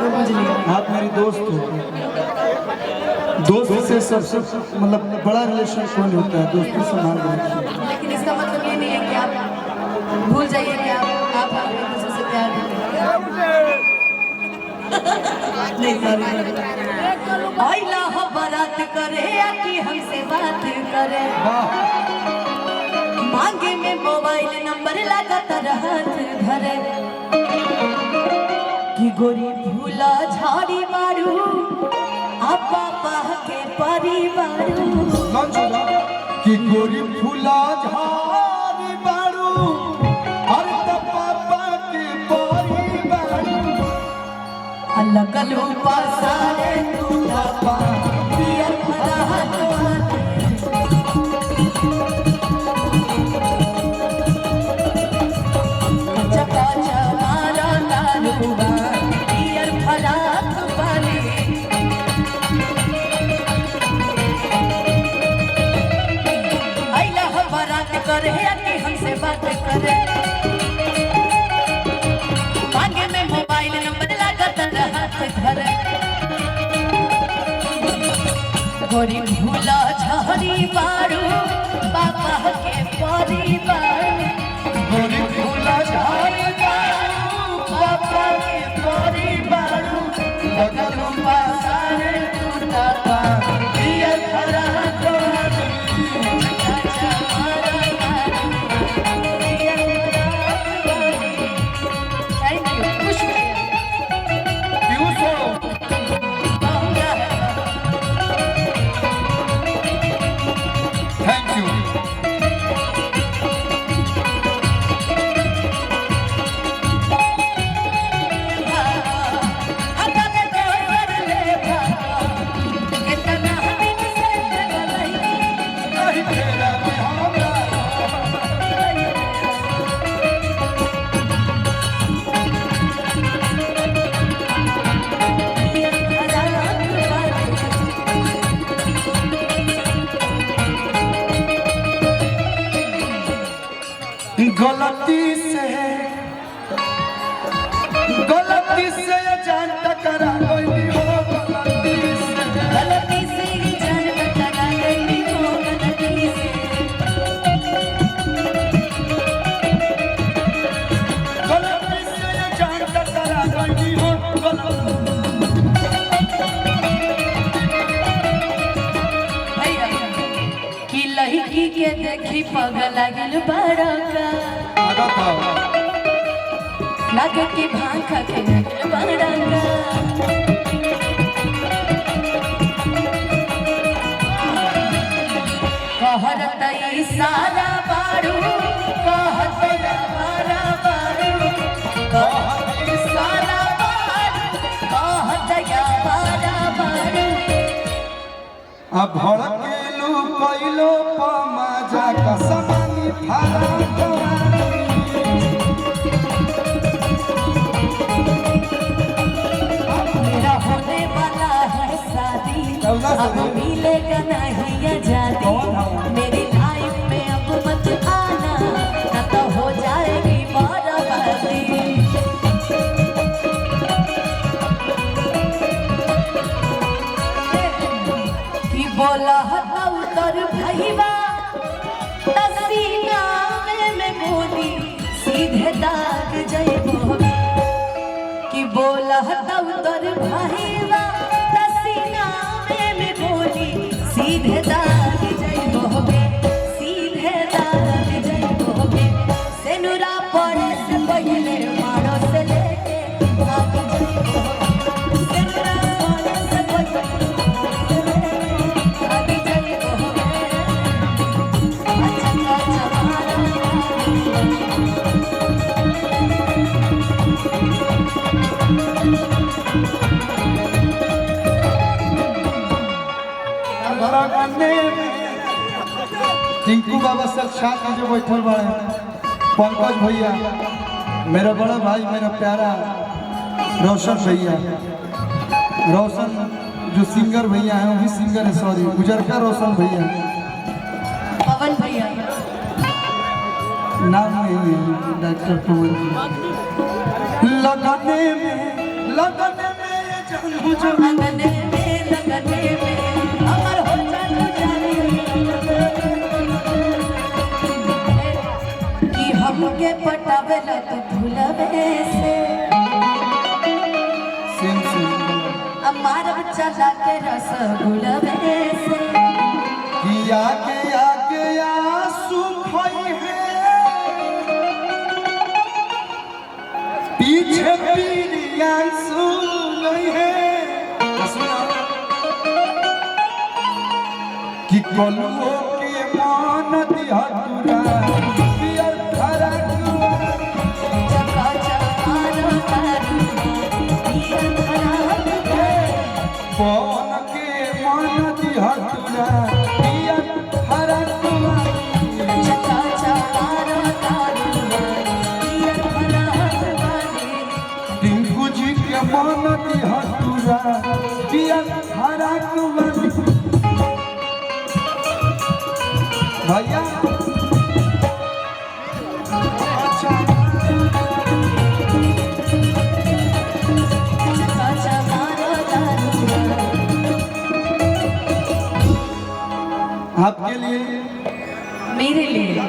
आप मेरी दोस्त हो। दोस्त से सबसे मतलब बड़ा रिलेशन कौन होता है? दोस्ती से मान लो। लेकिन इसका मतलब ये नहीं है कि आप भूल जाइए कि आप एक दूसरे से प्यार करते हैं। नहीं आइला हो बारात करे या कि हमसे बात करे, मांगे में मोबाइल नंबर लगातार हाथ धरे कि गोरी भूला झाड़ी मारू आप पापा के परिवार कि गोरी फूला झाड़ी मारू और पापा के परिवार अल्लाह कलू पासारे तू पापा पियर भरा चका चमारा लालूबा पियर भरा वाली आइला बारात करे कि हमसे बात करे, मांगे में मोबाइल नंबर लगातार हाथ धरे गोरी भूला झाड़ी बारू पापा के परिवार गोरी फूला झाड़ी मारू पापा के परिवार लगलू पासारे टूटा पियर भरा गलती से जान टकरा गई हो, गलती से जान टकरा गई हो, गलती से जान टकरा गई हो। भैया कि लड़की के देखी पगल लागल बड़ा लागे की भांग खा के बड़ंगा कहत इशारा बारू कहत यारा बारू कहत इशारा बारू कहत यारा बारू अब भड़केलू कैलो मजा का समानी थारा होने वाला है शादी, अब मिलेगा नहीं आजादी, मेरी लाइफ में अब मत आना न तो हो जाएगी बर्बादी। कि बोला उतर भैया तसीना में बोली सीधे दाग जइबो कि बोला उतर भाईवा तसीना में बोली सीधे दाग जइबोगे, सीधे दाग जइबोगे, सेनुरा पड़े से पहले मारो से लेके भाग जइबोगे, सेनुरा पड़े से पहले भाग जइबोगे। अच्छा टिंकू बाबा साक्षात जो बैठल बड़े पंकज भैया, मेरा बड़ा भाई, मेरा प्यारा रोशन भैया, रोशन जो सिंगर भैया है वो भी सिंगर है, सॉरी गुजर का रोशन भैया, पवन भैया नाम नहीं है डॉक्टर पवन। लगने में अंगने में लगने में अमर हो जानो जाने कि हमके पटावेला तो भूलवे से अमार चला के रस गुलवे से किया के आगे आंसू खोई है पीछे पीरी आंसू नहीं है कि कलुओ के मान दिया तुरा पियर धरा चका चकारो तारू पिया खराब पवन के मान दिया तुरा पियर धरा चका चकारो तारू पिया खराब टिंकू जी के मान दिया तुरा पियर धरा भैया चका चकारो तारू आपके लिए मेरे लिए